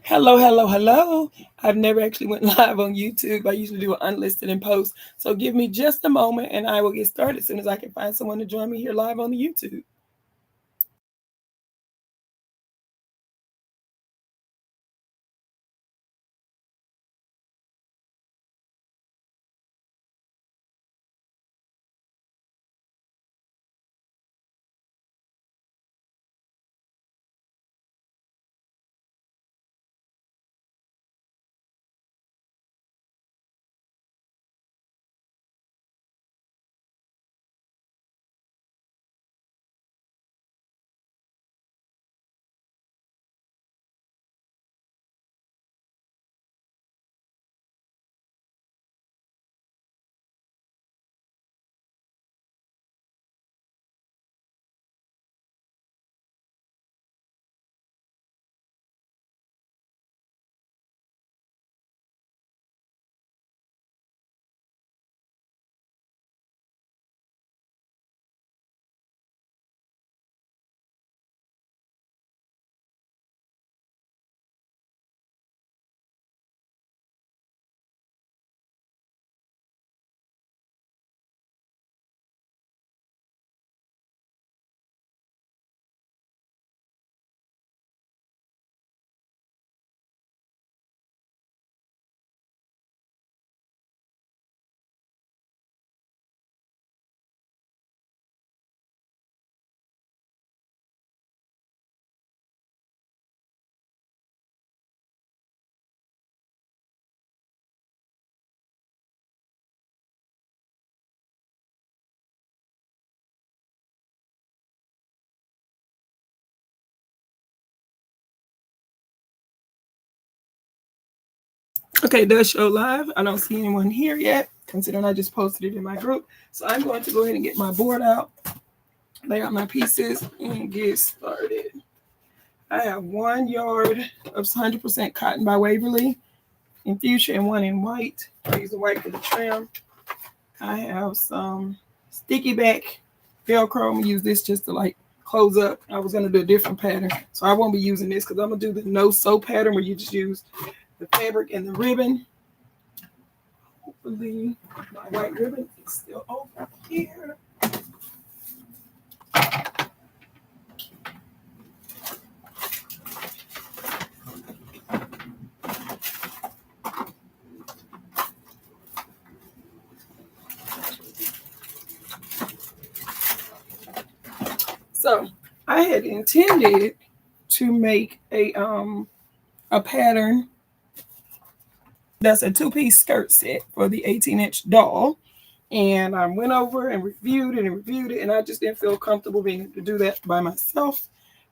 Hello, hello, hello. I've never actually went live on YouTube. I usually do an unlisted and post. So give me just a moment and I will get started as soon as I can find someone to join me here live on the YouTube. Okay, it does show live. I don't see anyone here yet, considering I just posted it in my group. So I'm going to go ahead and get my board out, lay out my pieces, and get started. I have 1 yard of 100% cotton by Waverly in fuchsia and one in white. I use the white for the trim. I have some sticky back Velcro. I'm gonna use this just to like close up. I was gonna do a different pattern, so I won't be using this because I'm gonna do the no sew pattern where you just use the fabric and the ribbon. Hopefully, my white ribbon is still over here. So I had intended to make a pattern that's a 2-piece skirt set for the 18-inch doll. And I went over and reviewed it, and I just didn't feel comfortable being able to do that by myself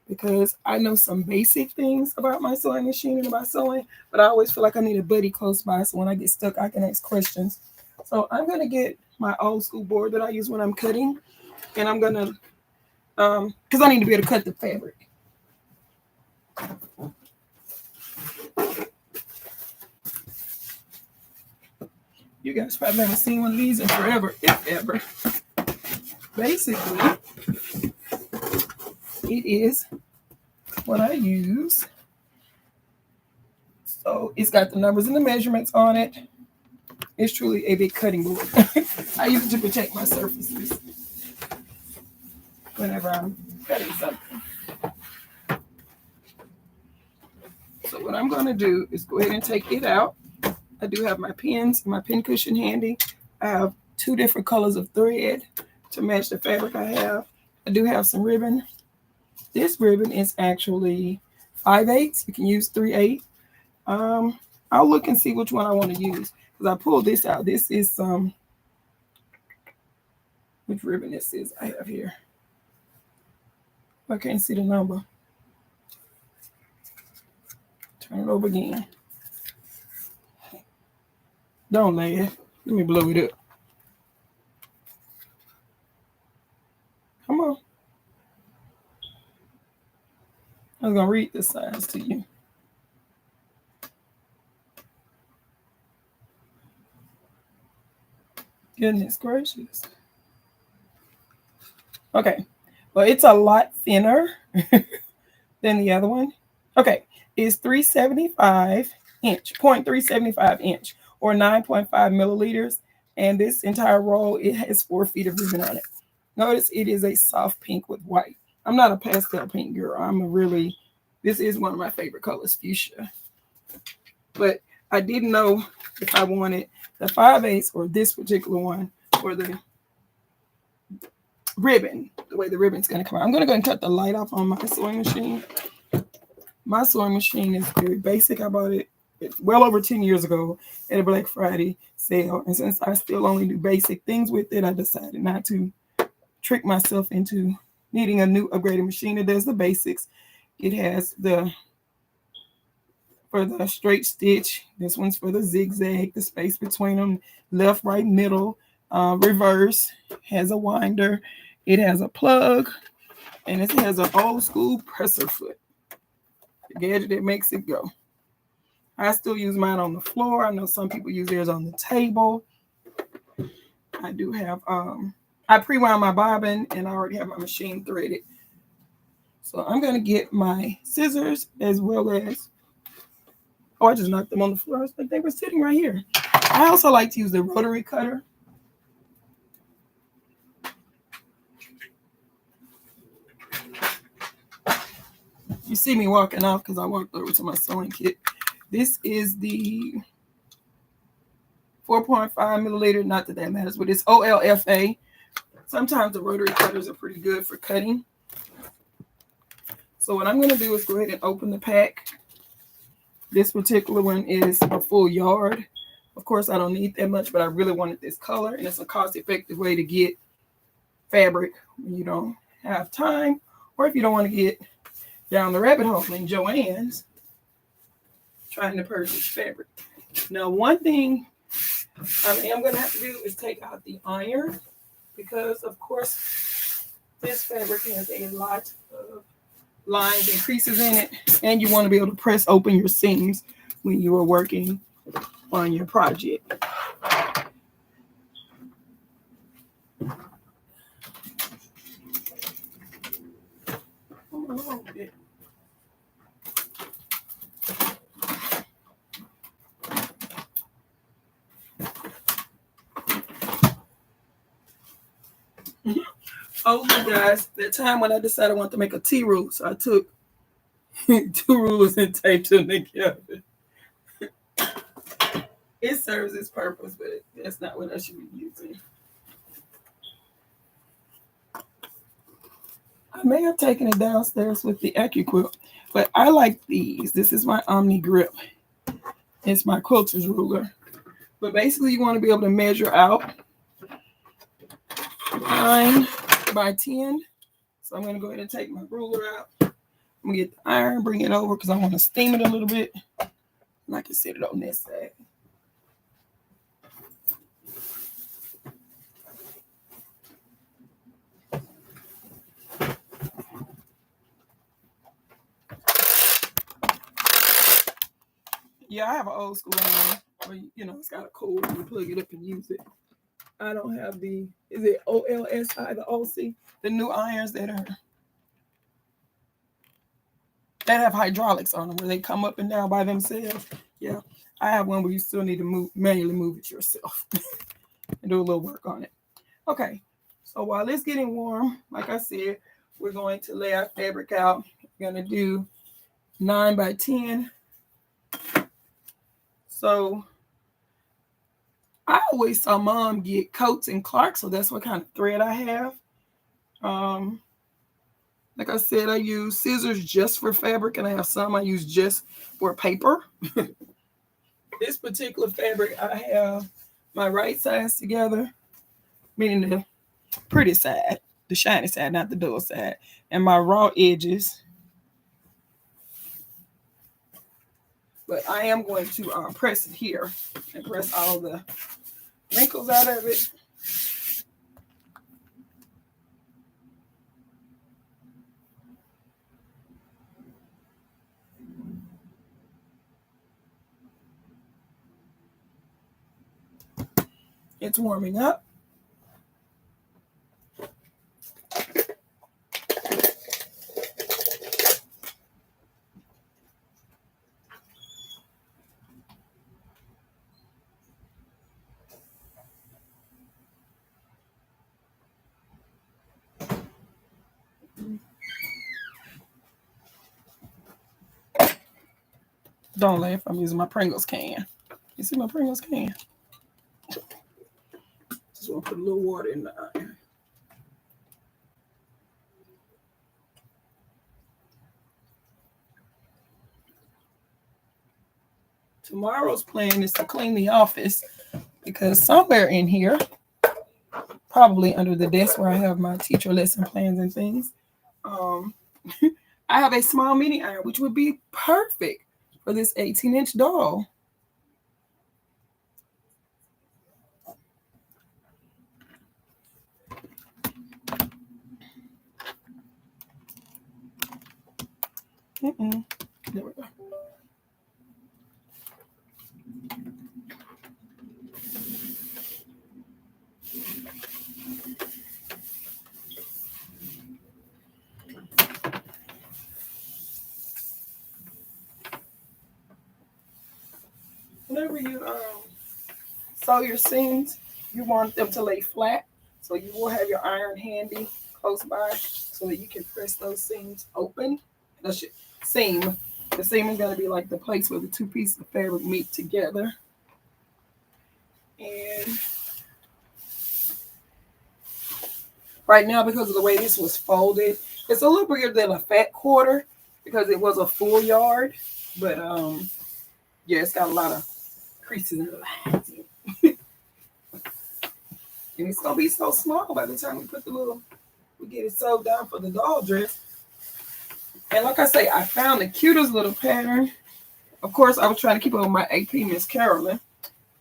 because I know some basic things about my sewing machine and about sewing, but I always feel like I need a buddy close by so when I get stuck, I can ask questions. So I'm gonna get my old school board that I use when I'm cutting, and I'm gonna because I need to be able to cut the fabric. You guys probably haven't seen one of these in forever, if ever. Basically, it is what I use. So it's got the numbers and the measurements on it. It's truly a big cutting board. I use it to protect my surfaces whenever I'm cutting something. So what I'm going to do is go ahead and take it out. I do have my pins, my pin cushion handy. I have 2 different colors of thread to match the fabric I have. I do have some ribbon. This ribbon is actually 5/8. You can use 3/8. I'll look and see which one I want to use because I pulled this out. This is which ribbon this is I have here. I can't see the number. Turn it over again. Don't laugh. Let me blow it up. Come on. I was going to read the signs to you. Goodness gracious. Okay. Well, it's a lot thinner than the other one. Okay. is 375 inch, 0.375 inch, or 9.5 milliliters. And this entire roll, it has 4 feet of ribbon on it. Notice it is a soft pink with white. I'm not a pastel pink girl. This is one of my favorite colors, fuchsia. But I didn't know if I wanted the 5/8 or this particular one or the ribbon, the way the ribbon's going to come out. I'm going to go and cut the light off on my sewing machine. My sewing machine is very basic. I bought it well over 10 years ago at a Black Friday sale. And since I still only do basic things with it, I decided not to trick myself into needing a new upgraded machine. It does the basics. It has for the straight stitch. This one's for the zigzag, the space between them, left, right, middle, reverse. Has a winder. It has a plug, and it has an old school presser foot. The gadget that makes it go. I still use mine on the floor. I know some people use theirs on the table. I do have, I pre-wound my bobbin, and I already have my machine threaded. So I'm going to get my scissors as well as, oh, I just knocked them on the floor. I was like, they were sitting right here. I also like to use the rotary cutter. You see me walking off because I walked over to my sewing kit. This is the 4.5 milliliter, not that matters, but it's OLFA. Sometimes the rotary cutters are pretty good for cutting. So what I'm going to do is go ahead and open the pack. This particular one is a full yard. Of course, I don't need that much, but I really wanted this color, and it's a cost-effective way to get fabric when you don't have time, or if you don't want to get down the rabbit hole in Joann's trying to purchase fabric. Now, one thing I am going to have to do is take out the iron because, of course, this fabric has a lot of lines and creases in it, and you want to be able to press open your seams when you are working on your project. Oh, guys, that time when I decided I wanted to make a tea rule, so I took 2 rulers and taped them together. It serves its purpose, but that's not what I should be using. I may have taken it downstairs with the AccuQuilt, but I like these. This is my Omni Grip. It's my quilter's ruler. But basically, you want to be able to measure out 9 by 10. So I'm going to go ahead and take my ruler out. I'm going to get the iron, bring it over because I want to steam it a little bit. And I can set it on this side. Yeah, I have an old school iron where, it's got a cord and you plug it up and use it. I don't have is it OLSI, the OC? The new irons that have hydraulics on them where they come up and down by themselves. Yeah, I have one where you still need to manually move it yourself and do a little work on it. Okay, so while it's getting warm, like I said, we're going to lay our fabric out. We're going to do 9 by 10. So I always saw Mom get Coats and Clark, so that's what kind of thread I have. Like I said, I use scissors just for fabric, and I have some I use just for paper. This particular fabric, I have my right sides together, meaning the pretty side, the shiny side, not the dull side, and my raw edges. But I am going to press it here and press all the wrinkles out of it. It's warming up. Don't laugh. I'm using my Pringles can. You see my Pringles can? Just want to put a little water in the iron. Tomorrow's plan is to clean the office because somewhere in here, probably under the desk where I have my teacher lesson plans and things, I have a small mini iron, which would be perfect for this 18-inch doll. There we go. Whenever you sew your seams, you want them to lay flat. So you will have your iron handy close by so that you can press those seams open. The seam. The seam is going to be like the place where the two pieces of fabric meet together. And right now, because of the way this was folded, it's a little bigger than a fat quarter because it was a full yard. But yeah, it's got a lot of creases and lines. And it's gonna be so small by the time we get it sewed down for the doll dress. And like I say, I found the cutest little pattern. Of course, I was trying to keep up with my AP Miss Carolyn,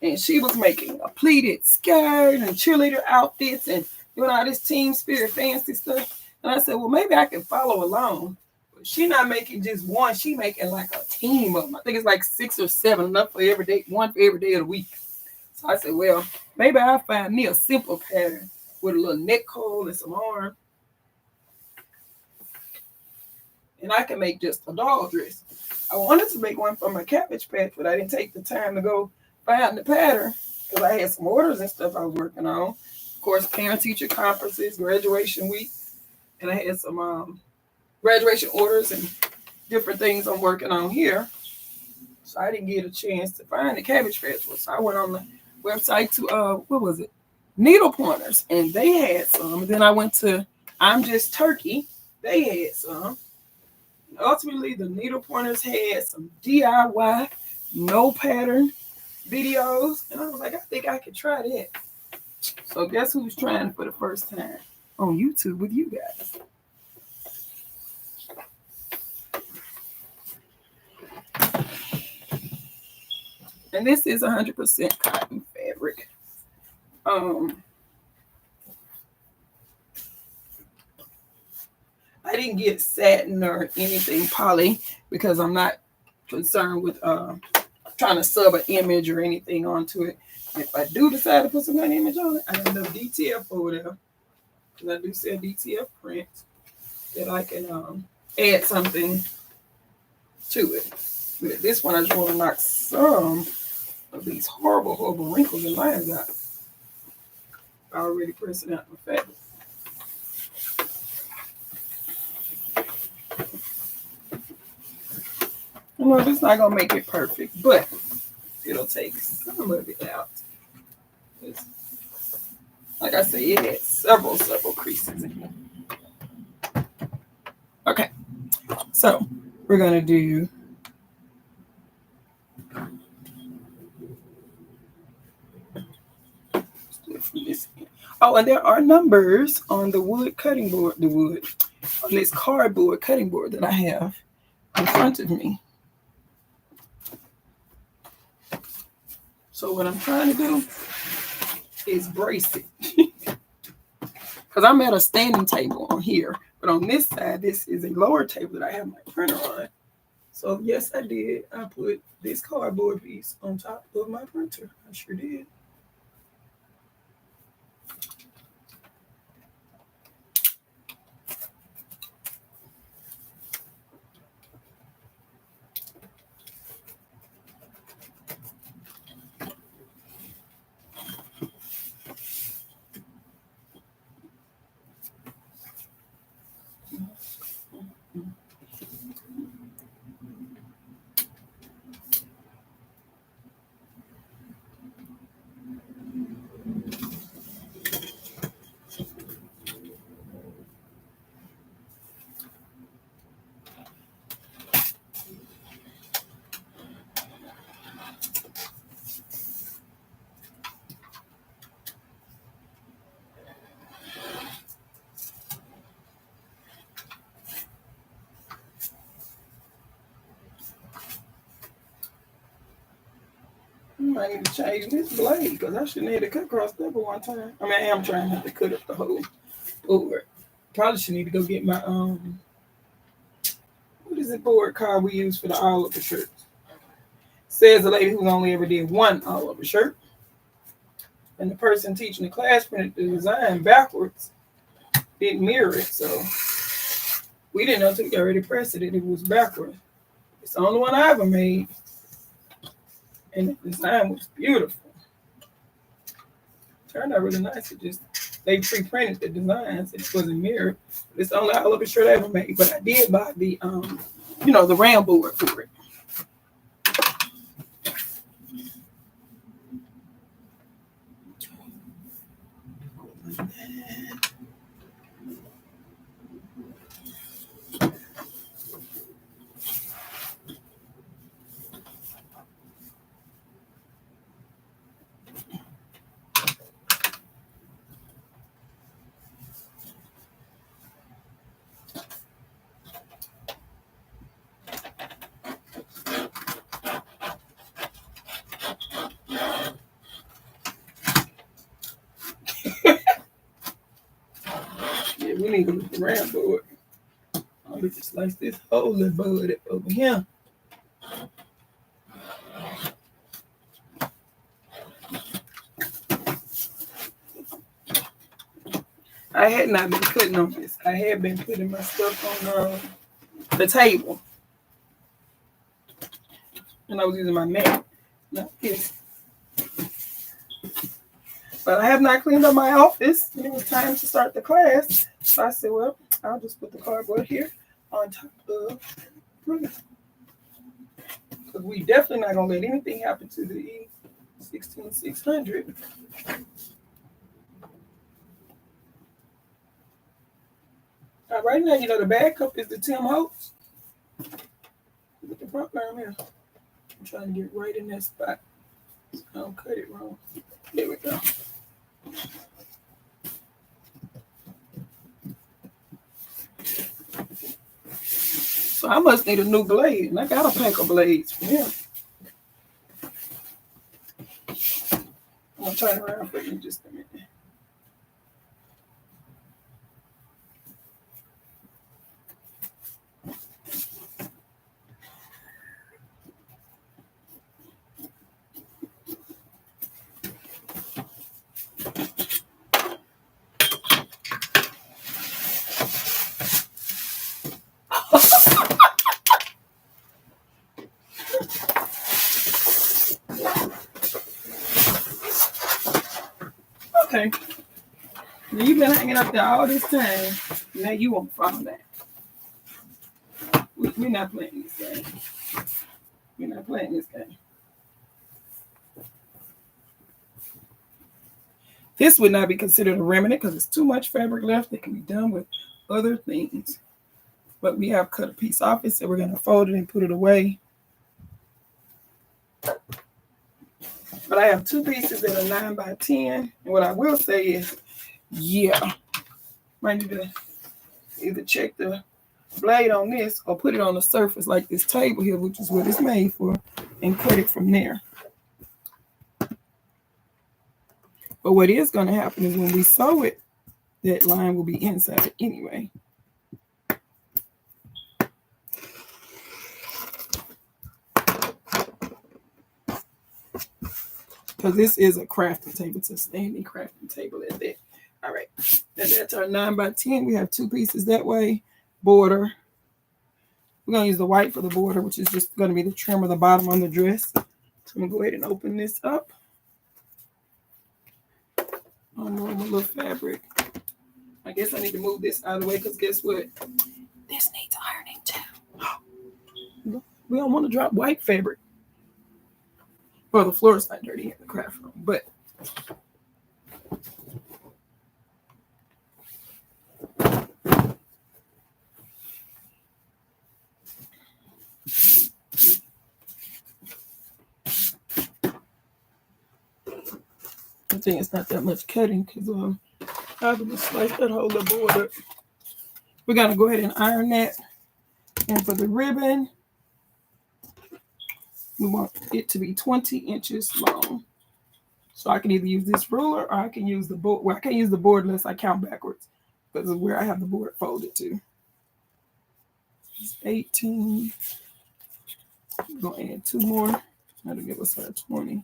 and she was making a pleated skirt and cheerleader outfits and doing all this team spirit fancy stuff. And I said, well, maybe I can follow along. But she's not making just one; she making like a team of them. I think it's like 6 or 7, enough for every day, one for every day of the week. So I said, well, maybe I'll find me a simple pattern with a little neck hole and some arm. And I can make just a doll dress. I wanted to make one for my Cabbage Patch, but I didn't take the time to go find the pattern because I had some orders and stuff I was working on. Of course, parent-teacher conferences, graduation week, and I had some graduation orders and different things I'm working on here. So I didn't get a chance to find the Cabbage Patch. So I went on the website to what was it? Needle Pointers, and they had some. And then I went to I'm Just Turkey. They had some. And ultimately, the Needle Pointers had some DIY, no pattern videos, and I was like, I think I could try that. So guess who's trying for the first time on YouTube with you guys? And this is 100% cotton fabric. I didn't get satin or anything poly because I'm not concerned with trying to sub an image or anything onto it. If I do decide to put some kind of image on it, I have enough DTF over there. Because I do sell DTF prints that I can add something to it. But this one, I just want to knock some of these horrible, horrible wrinkles and lines out. I already pressing out my fabric. Well, it's not gonna make it perfect, but it'll take some of it out. Like I say, it had several creases in here. Okay, so we're gonna do this. Oh, and there are numbers on the wood cutting board, on this cardboard cutting board that I have in front of me. So what I'm trying to do is brace it. Because I'm at a standing table on here. But on this side, this is a lower table that I have my printer on. So yes, I did. I put this cardboard piece on top of my printer. I sure did. might need to change this blade because I shouldn't have to cut across the one time. I mean, I am trying not to cut up the whole board. Probably should need to go get my what is the board card we use for the all over shirts? Says the lady who only ever did one all over shirt. And the person teaching the class printed the design backwards. Didn't mirror it, so we didn't know until we already pressed it. It was backwards. It's the only one I ever made. And the design was beautiful. Turned out really nice. It just, they pre-printed the designs. It wasn't mirrored. It's the only all over shirt I ever made. But I did buy the, the round board for it. Yeah, we need to look the round board. I'll just slice this whole little bud over here. I had not been cutting on this. I had been putting my stuff on the table. And I was using my mat, not this. But I have not cleaned up my office. It was time to start the class. So I said, well, I'll just put the cardboard here on top of because we definitely not going to let anything happen to the 16600. Right now, the backup is the Tim Holtz. Look at the front arm here. I'm trying to get right in that spot. So I don't cut it wrong. There we go. So I must need a new blade, and I got a pack of blades for him. I'm gonna turn around for you just a minute. Okay. Now you've been hanging up there all this time. Now you won't follow that. We're not playing this game. We're not playing this game. This would not be considered a remnant because it's too much fabric left that can be done with other things. But we have cut a piece off it, so we're going to fold it and put it away. But I have two pieces that are 9 by 10. And what I will say is, yeah, might need to either check the blade on this or put it on the surface like this table here, which is what it's made for, and cut it from there. But what is going to happen is when we sew it, that line will be inside it anyway. Because this is a crafting table. It's a standing crafting table at that. All right. And that's our 9 by 10. We have two pieces that way. Border. We're going to use the white for the border, which is just going to be the trim of the bottom on the dress. So I'm going to go ahead and open this up. On normal little fabric. I guess I need to move this out of the way because guess what? This needs ironing too. We don't want to drop white fabric. Well, the floor is not dirty in the craft room, but I think it's not that much cutting because I'm going to slice that whole little board up. We're going to go ahead and iron that. And for the ribbon, We want it to be 20 inches long. So I can either use this ruler or I can use the board. Well, I can't use the board unless I count backwards because of where I have the board folded to. It's 18. We're going to add 2 more. That'll give us our 20.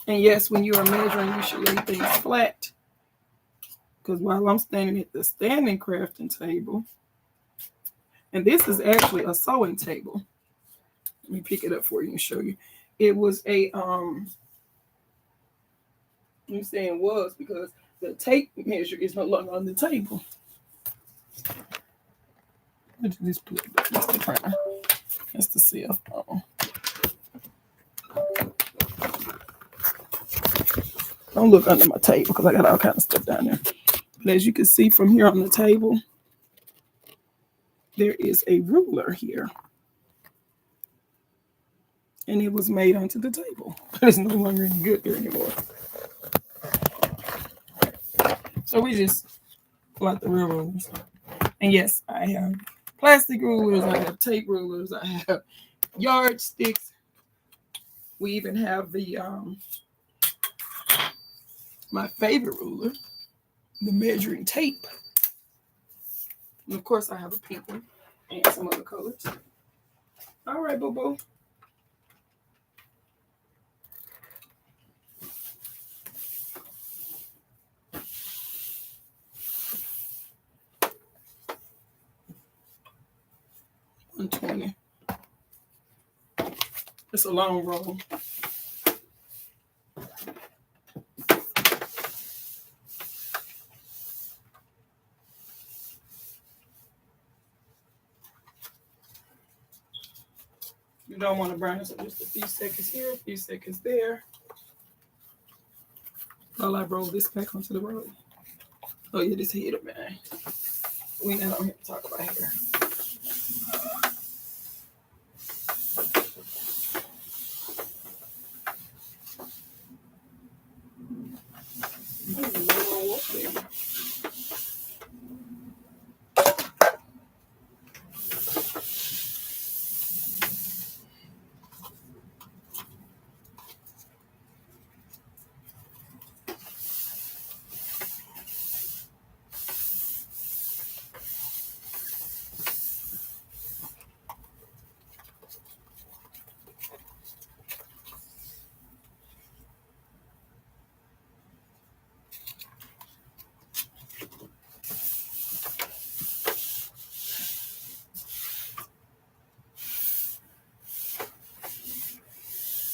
And yes, when you are measuring, you should lay things flat. Because while I'm standing at the standing crafting table, and this is actually a sewing table. Let me pick it up for you and show you. It was a I'm saying was because the tape measure is no longer on the table. This plug, that's the printer. That's the cell phone. Don't look under my table because I got all kinds of stuff down there. But as you can see from here on the table, there is a ruler here. And it was made onto the table. But it's no longer any good there anymore. So we just like the real rulers. And yes, I have plastic rulers, I have tape rulers, I have yardsticks. We even have the my favorite ruler, the measuring tape. And of course I have a pink one and some other colors. All right, boo-boo. $120. It's a long roll. You don't want to burn it, so just a few seconds here, a few seconds there. While I roll this back onto the road. Oh yeah, this heater, man. We not on here to talk about hair.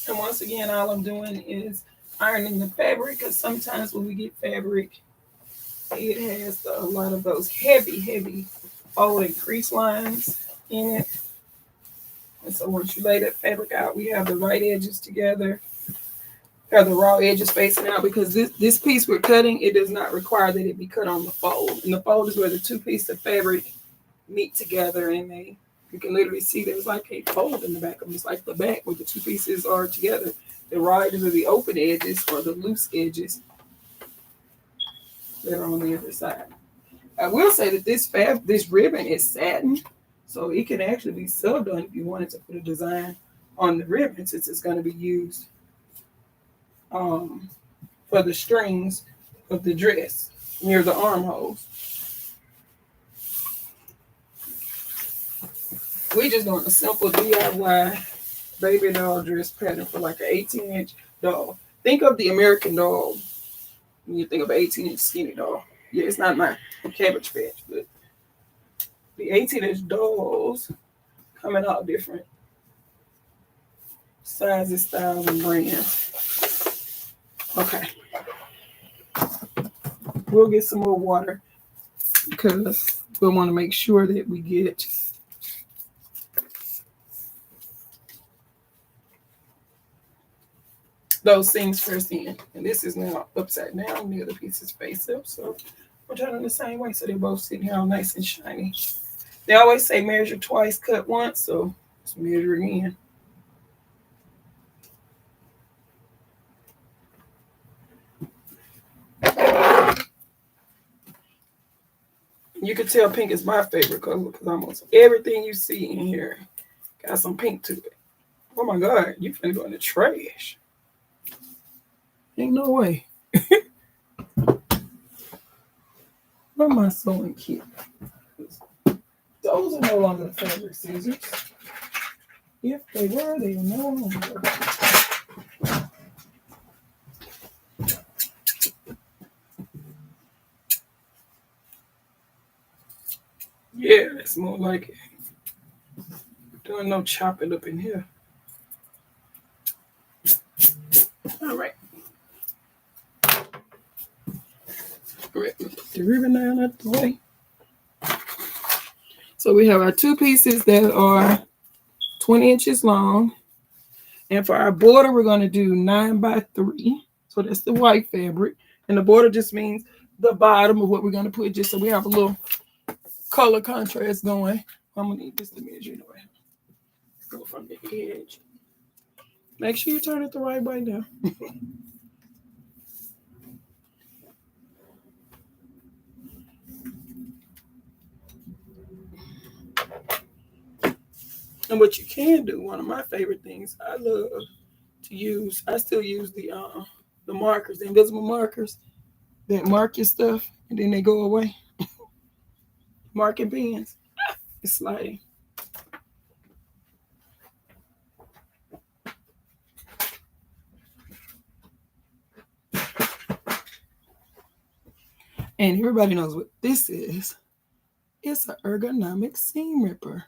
And once again, all I'm doing is ironing the fabric because sometimes when we get fabric, it has a lot of those heavy folded crease lines in it. And so once you lay that fabric out, we have the right edges together, or the raw edges facing out, because this piece we're cutting, it does not require that it be cut on the fold. And the fold is where the 2 pieces of fabric meet together, and you can literally see there's like a fold in the back of them. It's like the back where the 2 pieces are together. The raw edges are the open edges or the loose edges that are on the other side. I will say that this ribbon is satin, so it can actually be sewed on if you wanted to put a design on the ribbon, since it's going to be used for the strings of the dress near the armholes. We just doing a simple DIY baby doll dress pattern for like an 18-inch doll. Think of the American Doll when you think of an 18-inch skinny doll. Yeah, it's not my Cabbage Patch, but the 18-inch dolls come in all different sizes, styles, and brands. Okay. We'll get some more water because we'll want to make sure that we get those seams first in. And this is now upside down, the other piece is face up. So we're turning the same way so they're both sitting here all nice and shiny. They always say measure twice, cut once, so let's measure again. You can tell pink is my favorite color because almost everything you see in here got some pink to it. Oh my God, you finna go in the trash. Ain't no way. Where my sewing kit? Those are no longer the fabric scissors. If they were, they are no longer. Yeah, that's more like it. Doing no chopping up in here. All right. Put the ribbon down out the way. So we have our 2 pieces that are 20 inches long. And for our border, we're going to do 9 by 3. So that's the white fabric. And the border just means the bottom of what we're going to put, just so we have a little color contrast going. I'm going to need this to measure it away. Go from the edge. Make sure you turn it the right way now. And what you can do, one of my favorite things I love to use, I still use the markers, the invisible markers that mark your stuff and then they go away. Marking pens. It's sliding. And everybody knows what this is. It's an ergonomic seam ripper.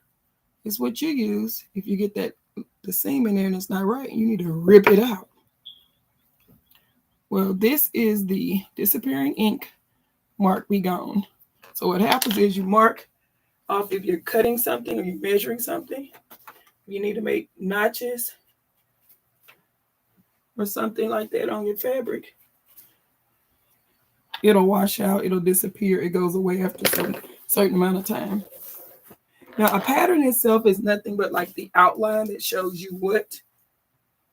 It's what you use if you get the seam in there and it's not right. You need to rip it out. Well, this is the disappearing ink mark be gone. So what happens is you mark off if you're cutting something or you're measuring something. You need to make notches or something like that on your fabric. It'll wash out, it'll disappear, it goes away after a certain amount of time. Now, a pattern itself is nothing but like the outline that shows you what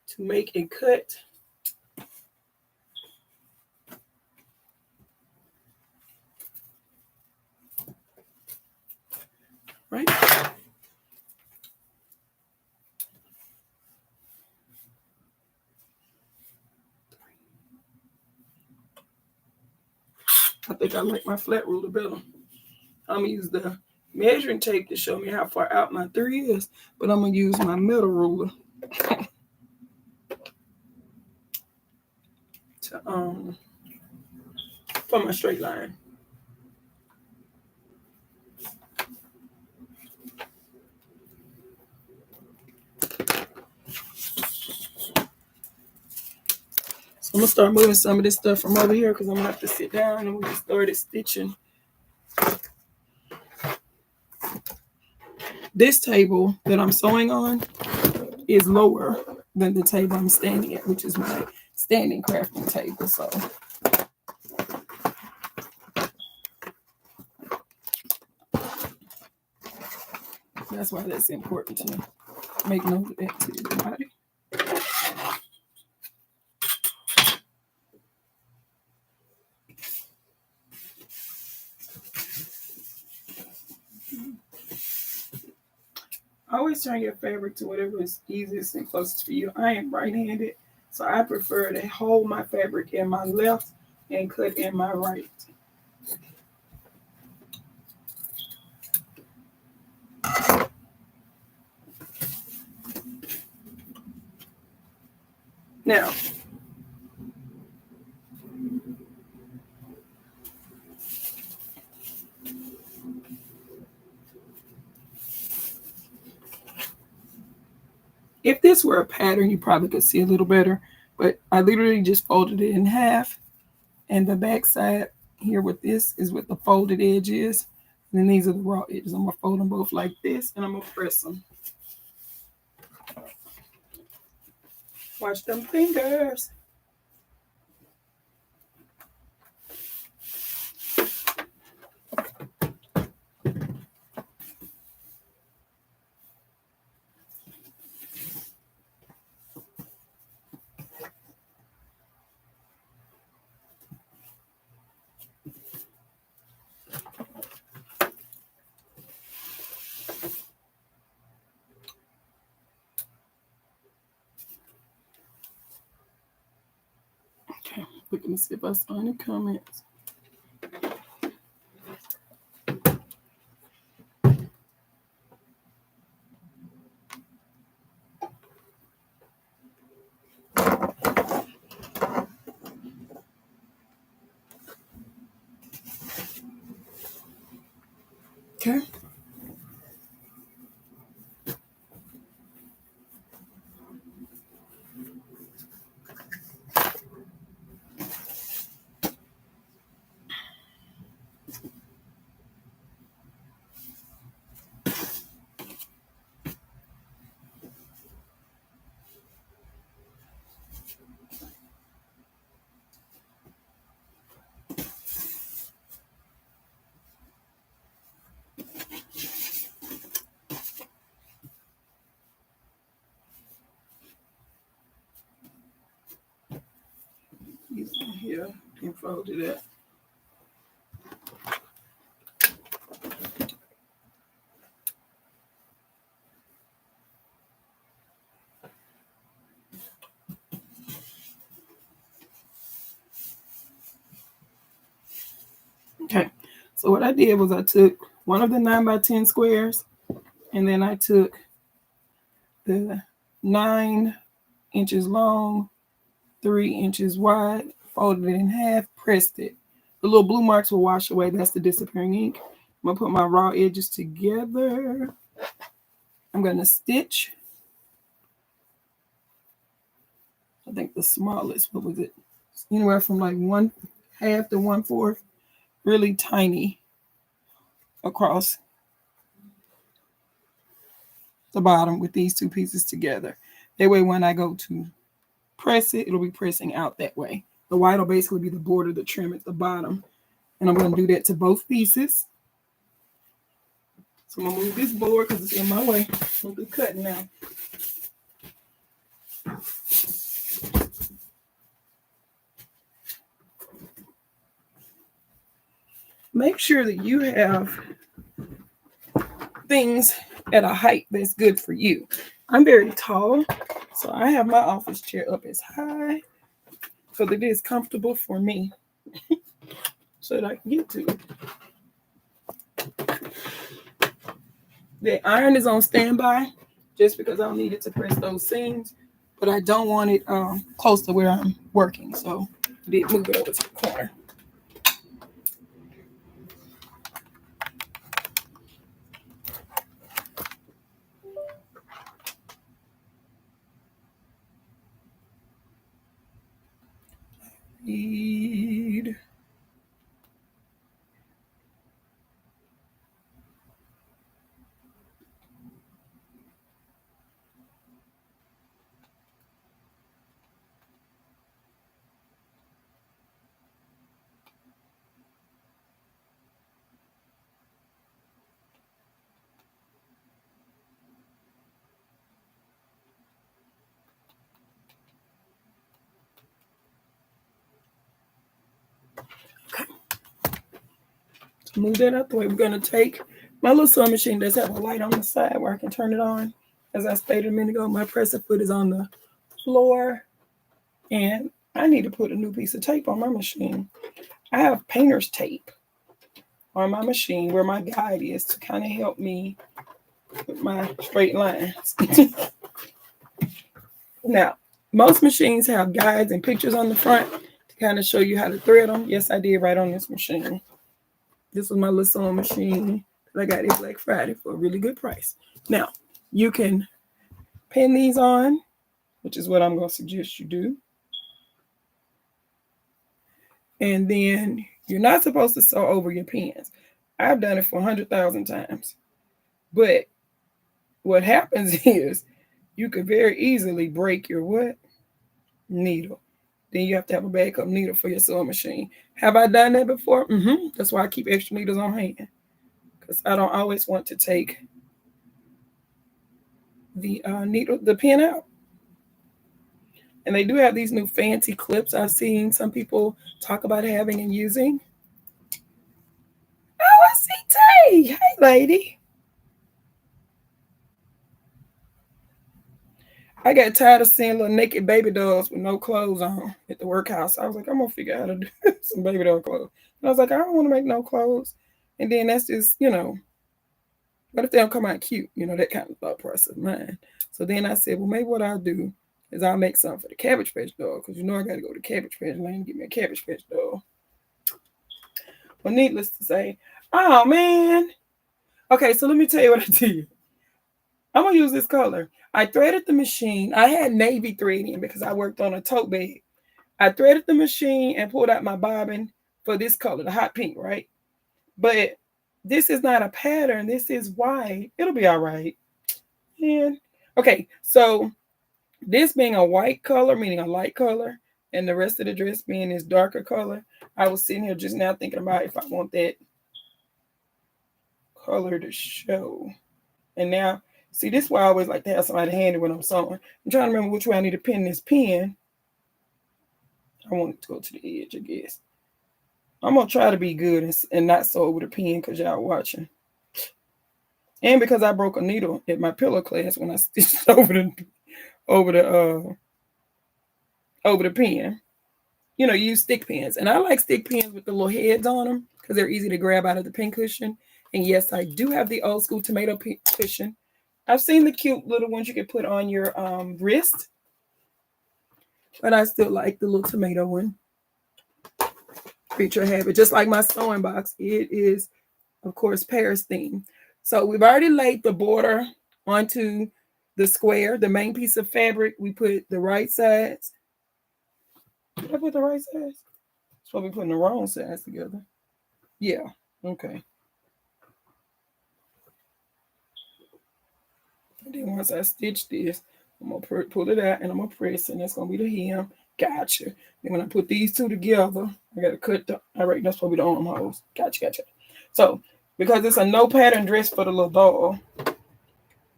to make and cut. Right? I think I like my flat ruler better. I'm going to use the measuring tape to show me how far out my 3 is, but I'm going to use my metal ruler to for my straight line. So I'm going to start moving some of this stuff from over here because I'm going to have to sit down and we can start stitching. This table that I'm sewing on is lower than the table I'm standing at, which is my standing crafting table. So that's why that's important to make note of that to everybody. Always turn your fabric to whatever is easiest and closest for you. I am right-handed, so I prefer to hold my fabric in my left and cut in my right. Now, if this were a pattern, you probably could see a little better, but I literally just folded it in half, and the back side here with this is what the folded edge is, and then these are the raw edges. I'm gonna fold them both like this, and I'm gonna press them. Watch them fingers. Looking to see if I saw any comments. Okay. These in here and folded it. Okay, so what I did was I took one of the 9x10 squares, and then I took the 9 inches long, 3 inches wide, folded it in half, pressed it. The little blue marks will wash away. That's the disappearing ink. I'm gonna put my raw edges together. I'm gonna stitch. I think the smallest, what was it? Anywhere from like 1/2 to 1/4, really tiny across the bottom with these two pieces together. That way when I go to press it, it'll be pressing out that way. The white will basically be the border, the trim at the bottom. And I'm going to do that to both pieces. So I'm going to move this board because it's in my way. We'll do cutting now. Make sure that you have things at a height that's good for you. I'm very tall, so I have my office chair up as high so that it is comfortable for me so that I can get to it. The iron is on standby just because I don't need it to press those seams, but I don't want it close to where I'm working, so I did move it over to the corner. Read. Move that out the way. We're going to take my little sewing machine does have a light on the side where I can turn it on. As I stated a minute ago, my presser foot is on the floor, and I need to put a new piece of tape on my machine. I have painter's tape on my machine where my guide is to kind of help me with my straight lines. Now, most machines have guides and pictures on the front to kind of show you how to thread them. Yes, I did right on this machine. This was my little sewing machine that I got at Black Friday for a really good price. Now, you can pin these on, which is what I'm going to suggest you do. And then you're not supposed to sew over your pins. I've done it for 100,000 times. But what happens is you could very easily break your what? Needle. Then you have to have a backup needle for your sewing machine. Have I done that before? That's why I keep extra needles on hand. Because I don't always want to take the needle, the pin out. And they do have these new fancy clips I've seen some people talk about having and using. Oh, I see Tay. Hey, lady. I got tired of seeing little naked baby dolls with no clothes on at the workhouse. I was like, I'm gonna figure out how to do some baby doll clothes. And I was like, I don't want to make no clothes. And then that's just, what if they don't come out cute? That kind of thought process of mine. So then I said, well, maybe what I'll do is I'll make something for the Cabbage Patch doll, because I got to go to Cabbage Patch Lane and get me a Cabbage Patch doll. Well, needless to say, oh man. Okay, so let me tell you what I did. I'm gonna use this color. I threaded the machine. I had navy thread in because I worked on a tote bag. I threaded the machine and pulled out my bobbin for this color, the hot pink, right? But this is not a pattern. This is white. It'll be all right. And okay, so this being a white color, meaning a light color, and the rest of the dress being this darker color, I was sitting here just now thinking about if I want that color to show. And now, see, this is why I always like to have somebody handy when I'm sewing. I'm trying to remember which way I need to pin this pin. I want it to go to the edge, I guess. I'm going to try to be good and not sew over the pin because y'all watching. And because I broke a needle at my pillow class when I stitched over the pin. You use stick pins. And I like stick pins with the little heads on them because they're easy to grab out of the pin cushion. And yes, I do have the old school tomato pin cushion. I've seen the cute little ones you can put on your wrist. But I still like the little tomato one. Creature habit. Just like my sewing box. It is, of course, Paris theme. So we've already laid the border onto the square, the main piece of fabric. We put the right sides. Did I put the right sides? So we're putting the wrong sides together. Yeah. Okay. And then once I stitch this, I'm going to pull it out and I'm going to press, and that's going to be the hem. Gotcha. Then when I put these two together, I got to cut all right, that's supposed to be the armholes. Gotcha. So, because it's a no pattern dress for the little doll,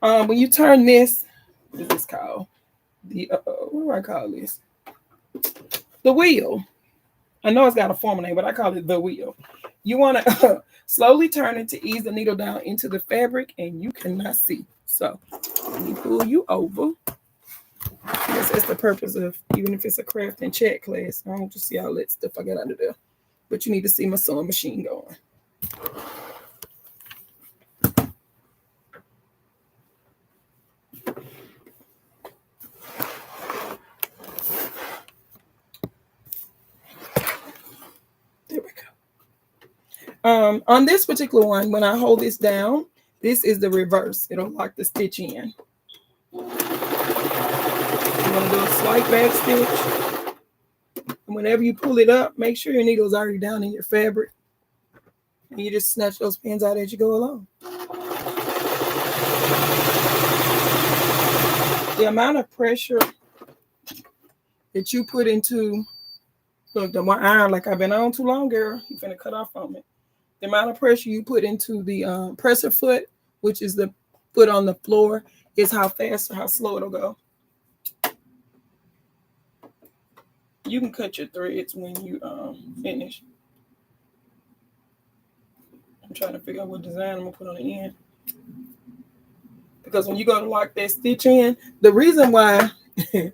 when you turn this, what is this called? What do I call this? The wheel. I know it's got a formal name, but I call it the wheel. You want to slowly turn it to ease the needle down into the fabric, and you cannot see. So let me pull you over. That's the purpose of, even if it's a craft and chat class, I don't just see all that stuff I got under there. But you need to see my sewing machine going. There we go. On this particular one, when I hold this down, this is the reverse. It'll lock the stitch in. You want to do a slight back stitch. And whenever you pull it up, make sure your needle's already down in your fabric. And you just snatch those pins out as you go along. The amount of pressure that you put into, look, the more iron, like I've been on too long, girl, you're finna cut off on it. The amount of pressure you put into the presser foot, which is the foot on the floor, is how fast or how slow it'll go. You can cut your threads when you finish. I'm trying to figure out what design I'm gonna put on the end. Because when you go to lock that stitch in, the reason why I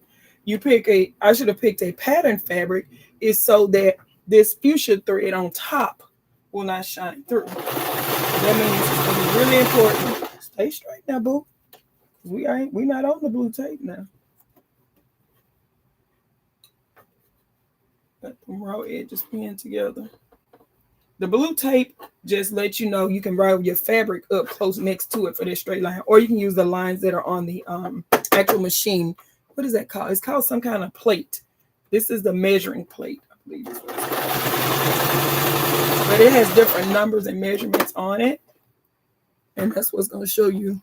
should have picked a pattern fabric is so that this fuchsia thread on top will not shine through. That means it's gonna be really important. Stay straight now, boo. We not on the blue tape now. Got them raw edges pinned together. The blue tape just lets you know you can roll your fabric up close next to it for this straight line, or you can use the lines that are on the actual machine. What is that called? It's called some kind of plate. This is the measuring plate, I believe. But it has different numbers and measurements on it, and that's what's going to show you.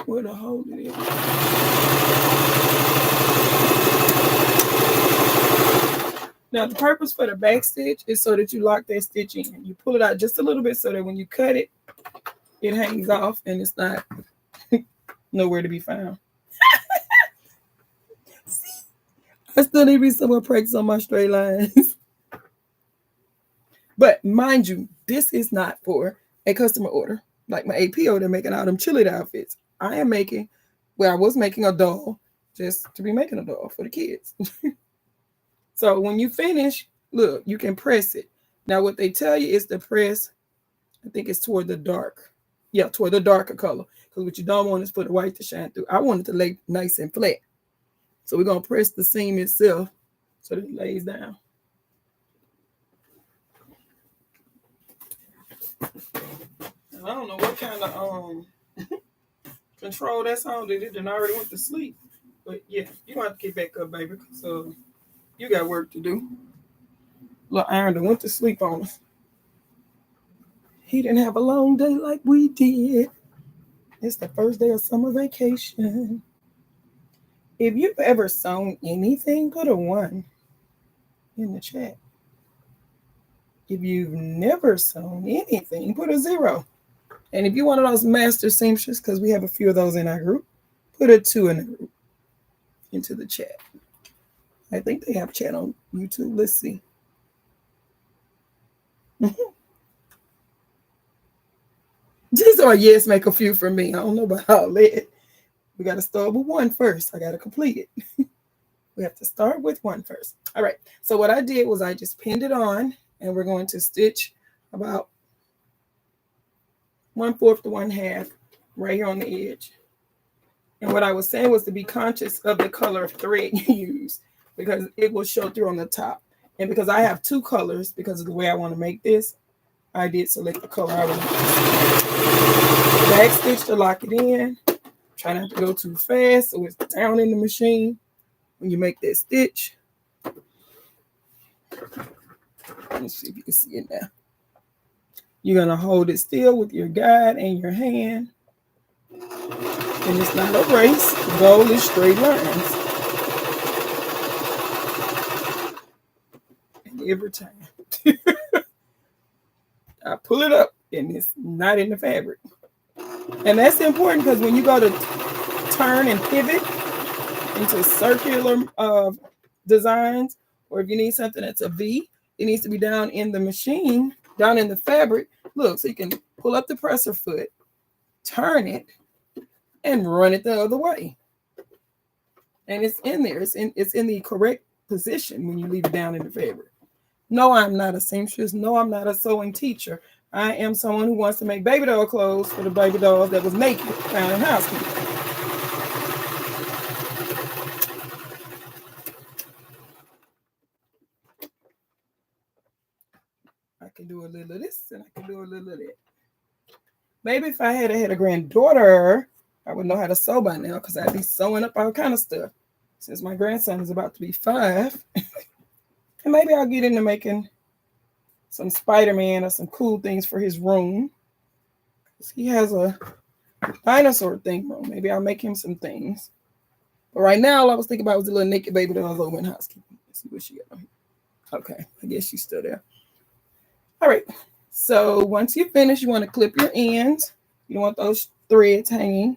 Where the hole it is. Now, the purpose for the back stitch is so that you lock that stitch in. You pull it out just a little bit so that when you cut it, it hangs off and it's not nowhere to be found. See, I still need to be somewhere practice on my straight lines. But mind you, this is not for a customer order, like my AP order, making all them cheerleader outfits. I was making a doll just to be making a doll for the kids. So when you finish, look, you can press it. Now what they tell you is to press, I think it's toward the dark. Yeah, toward the darker color. Because what you don't want is for the white to shine through. I want it to lay nice and flat. So we're going to press the seam itself so that it lays down. I don't know what kind of control that's on that it done already went to sleep. But yeah, you want to get back up, baby, because you got work to do. Little Iron done went to sleep on us. He didn't have a long day like we did. It's the first day of summer vacation. If you've ever sewn anything, put a 1 in the chat. If you've never sewn anything, put a 0. And if you're one of those master seamstresses, because we have a few of those in our group, put a 2 in the group into the chat. I think they have chat on YouTube. Let's see. Just or yes, make a few for me. I don't know about all that. We got to start with 1 first. I got to complete it. We have to start with 1 first. All right. So what I did was I just pinned it on, and we're going to stitch about 1/4 to 1/2 right here on the edge. And what I was saying was to be conscious of the color of thread you use, because it will show through on the top. And because I have 2 colors, because of the way I want to make this, I did select the color I want to back stitch to lock it in. Try not to go too fast so it's down in the machine when you make that stitch. Let's see if you can see it now. You're going to hold it still with your guide and your hand. And it's not a race. The goal is straight lines. And every time I pull it up and it's not in the fabric. And that's important because when you go to turn and pivot into circular designs, or if you need something that's a V, it needs to be down in the machine, down in the fabric. Look, so you can pull up the presser foot, turn it, and run it the other way. And it's in there. It's in the correct position when you leave it down in the fabric. No, I'm not a seamstress. No, I'm not a sewing teacher. I am someone who wants to make baby doll clothes for the baby dolls that was naked found in housekeeping. I can do a little of this and I can do a little of that. Maybe if I had a granddaughter, I would know how to sew by now because I'd be sewing up all kind of stuff. Since my grandson is about to be 5. And maybe I'll get into making some Spider-Man or some cool things for his room. He has a dinosaur thing room. Maybe I'll make him some things. But right now, all I was thinking about was the little naked baby that was over in housekeeping. Let's see what she got on here. Okay, I guess she's still there. All right. So once you finish, you want to clip your ends. You don't want those threads hanging.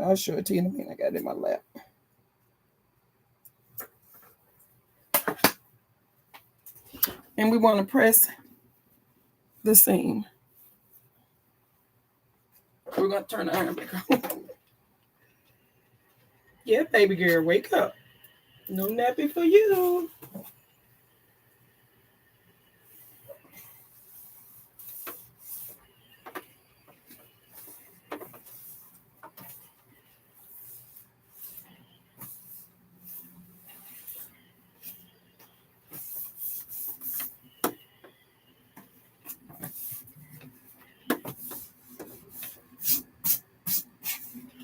I'll show it to you in a minute. I got it in my lap. And we want to press the seam. We're going to turn the iron back on. Yeah, baby girl, wake up. No nappy for you.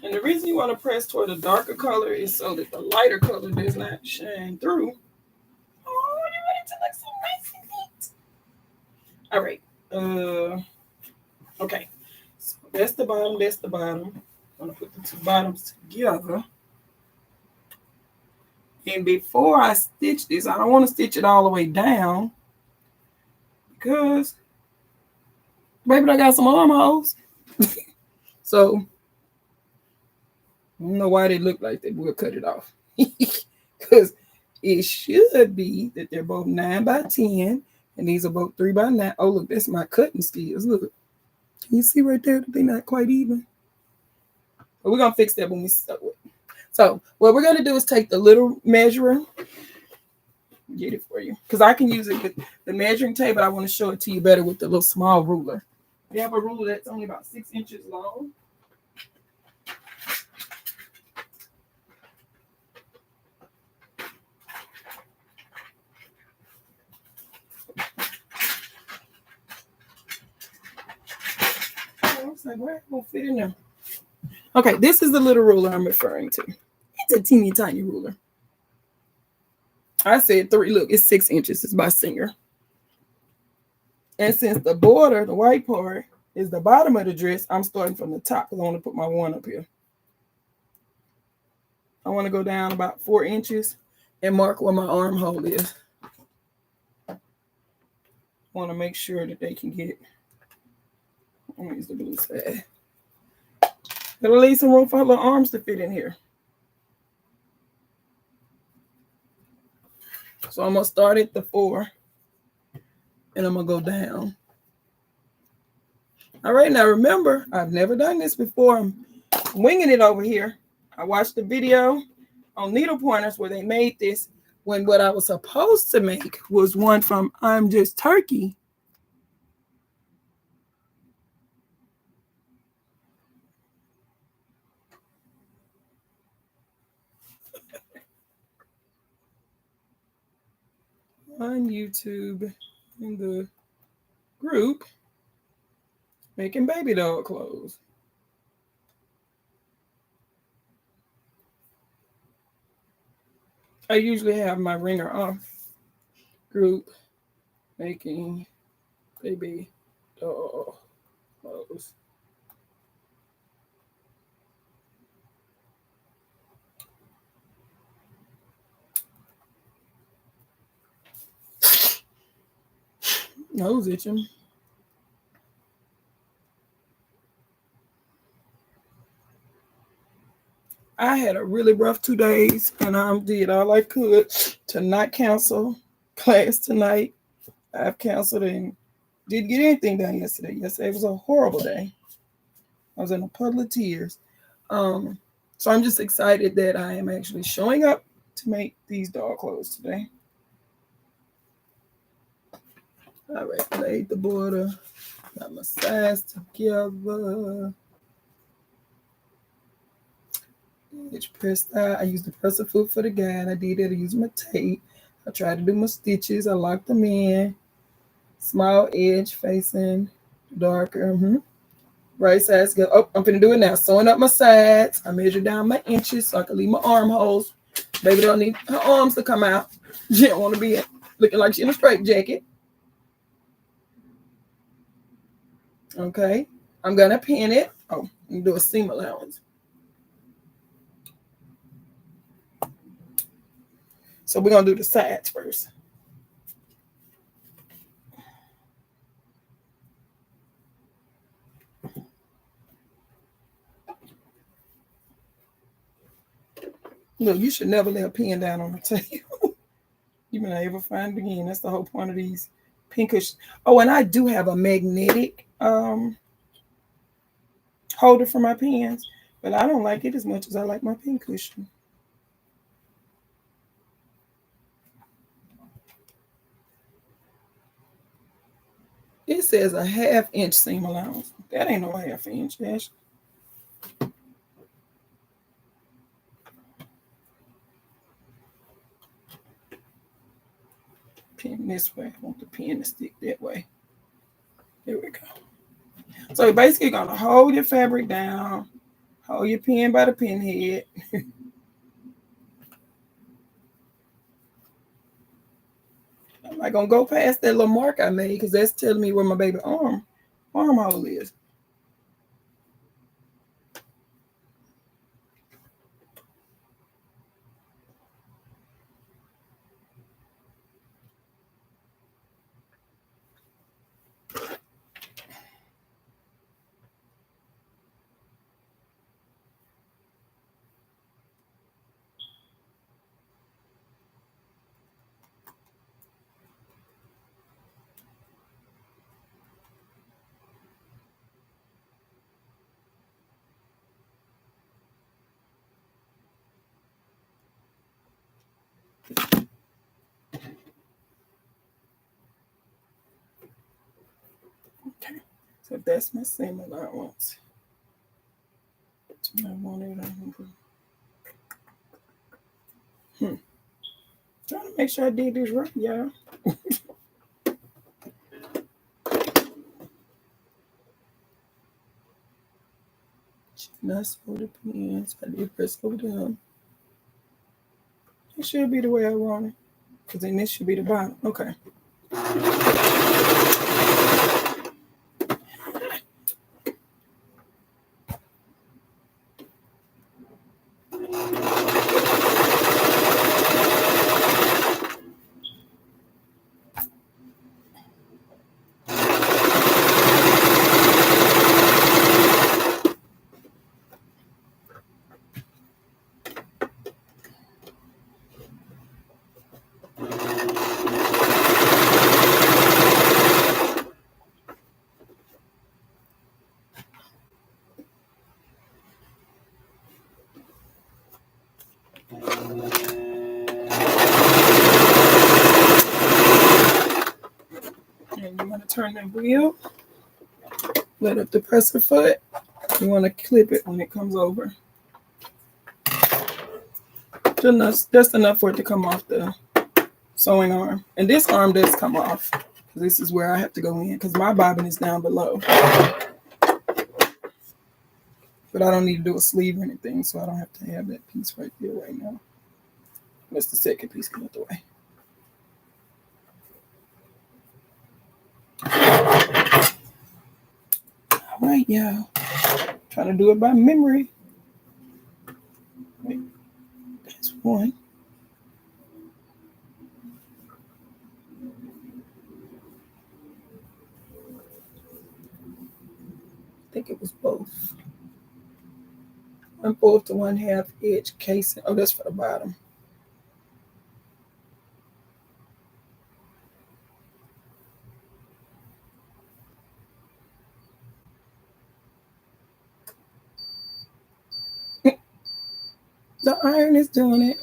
And the reason you want to press toward the darker color is so that the lighter color does not shine through. Oh, you want it to look so nice and neat. All right. Okay. So that's the bottom. That's the bottom. I'm going to put the 2 bottoms together. And before I stitch this, I don't want to stitch it all the way down because baby, I got some armholes. So I don't know why they look like that. We'll cut it off. Because it should be that they're both 9 by 10 And these are both 3x9. Oh, look, that's my cutting skills. Look. Can you see right there that they're not quite even? But we're going to fix that when we sew it. So what we're going to do is take the little measurer. Get it for you. Because I can use it with the measuring tape, but I want to show it to you better with the little small ruler. We have a ruler that's only about 6 inches long. I was like, where it won't fit in there? Okay, this is the little ruler I'm referring to. It's a teeny tiny ruler. I said 3. Look, it's 6 inches. It's by Singer. And since the border, the white part, is the bottom of the dress, I'm starting from the top because I want to put my 1 up here. I want to go down about 4 inches and mark where my armhole is. I want to make sure that they can get. Let me use the blue side. It'll leave some room for her little arms to fit in here. So I'm going to start at the 4 and I'm going to go down. All right, now remember, I've never done this before. I'm winging it over here. I watched the video on needle pointers where they made this when what I was supposed to make was one from I'm Just Turkey. On YouTube in the group making baby doll clothes. I usually have my ringer off group making baby doll clothes. Nose itching. I had a really rough 2 days and I did all I could to not cancel class tonight. I've canceled and didn't get anything done yesterday. Yesterday was a horrible day. I was in a puddle of tears. So I'm just excited that I am actually showing up to make these doll clothes today. All right, laid the border, got my sides together. Edge pressed out. I used the presser foot for the guide. I did it. I used my tape. I tried to do my stitches. I locked them in. Small edge facing darker. Right sides go. Oh, I'm gonna do it now. Sewing up my sides. I measured down my inches so I can leave my armholes. Baby don't need her arms to come out. She don't want to be looking like she's in a straight jacket. Okay. I'm gonna pin it. Oh, and do a seam allowance. So we're gonna do the sides first. Look, you should never lay a pen down on the table. You may not ever find it again. That's the whole point of these pinkish. Oh, and I do have a magnetic holder for my pens, but I don't like it as much as I like my pin cushion. It says a 1/2 inch seam allowance. That ain't no 1/2 inch, Ash. Pin this way. I want the pin to stick that way. There we go. So you're basically gonna hold your fabric down, hold your pin by the pin head. I'm not gonna go past that little mark I made because that's telling me where my baby armhole is. So that's my seam allowance. I want it on. Trying to make sure I did this right, y'all. That's for the pins. I did press over down. It should be the way I want it. Because then this should be the bottom. Okay. And you want to turn the wheel, let up the presser foot. You want to clip it when it comes over. Just enough for it to come off the sewing arm. And this arm does come off. This is where I have to go in because my bobbin is down below. But I don't need to do a sleeve or anything, so I don't have to have that piece right there right now. That's the second piece come out the way. All right, y'all. Trying to do it by memory. Wait, that's one. I think it was both. 1/4 to 1/2 edge casing. Oh, that's for the bottom. The iron is doing it.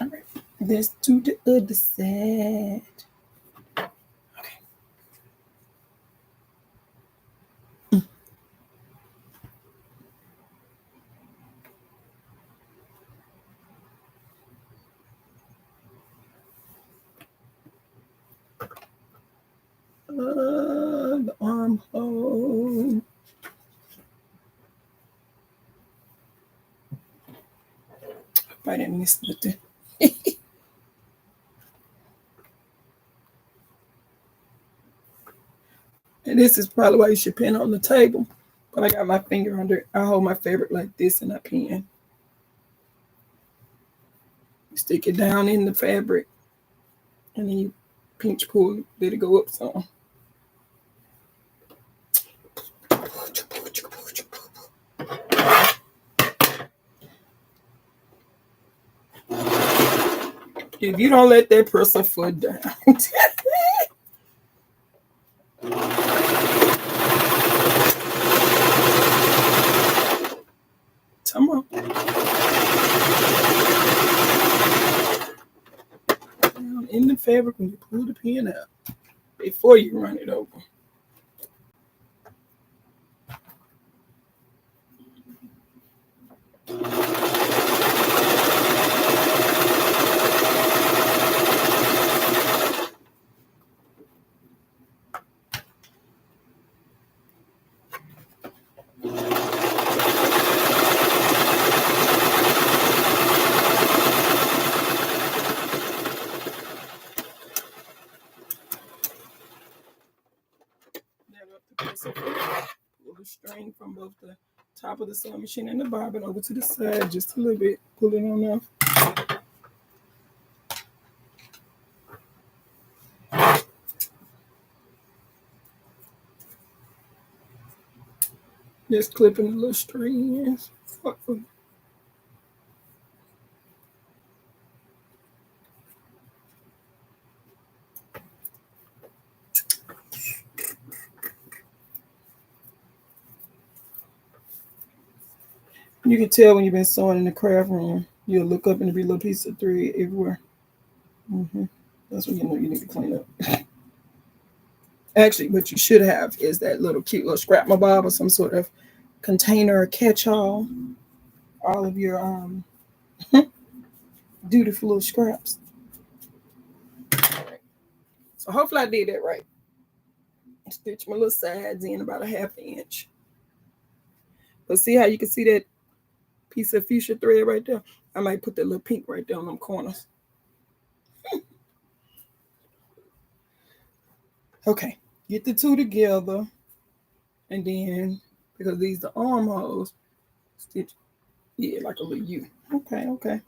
All right, let's do the other side. Okay. The armhole. I didn't miss nothing. And this is probably why you should pin on the table. But I got my finger under it. I hold my fabric like this and I pin. You stick it down in the fabric and then you pinch pull, let it go up some. If you don't let that presser foot down. Come on. Down in the fabric when you pull the pin out before you run it over. Pull the string from both the top of the sewing machine and the bobbin over to the side just a little bit. Pull it on off. Just clipping the little strings. You can tell when you've been sewing in the craft room. You'll look up and there'll be a little piece of thread everywhere. That's when you know you need to clean up. Actually, what you should have is that little cute little scrap bob or some sort of container or catch-all. All of your dutiful little scraps. All right. So hopefully I did that right. Stitch my little sides in about a 1/2 inch. But see how you can see that piece of fuchsia thread right there? I might put that little pink right there on them corners. Okay, get the two together. And then, because these are armholes, stitch, yeah, like a little U. Okay.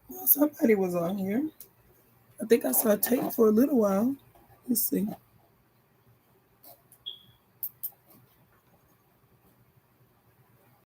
Well, somebody was on here. I think I saw tape for a little while. Let's see.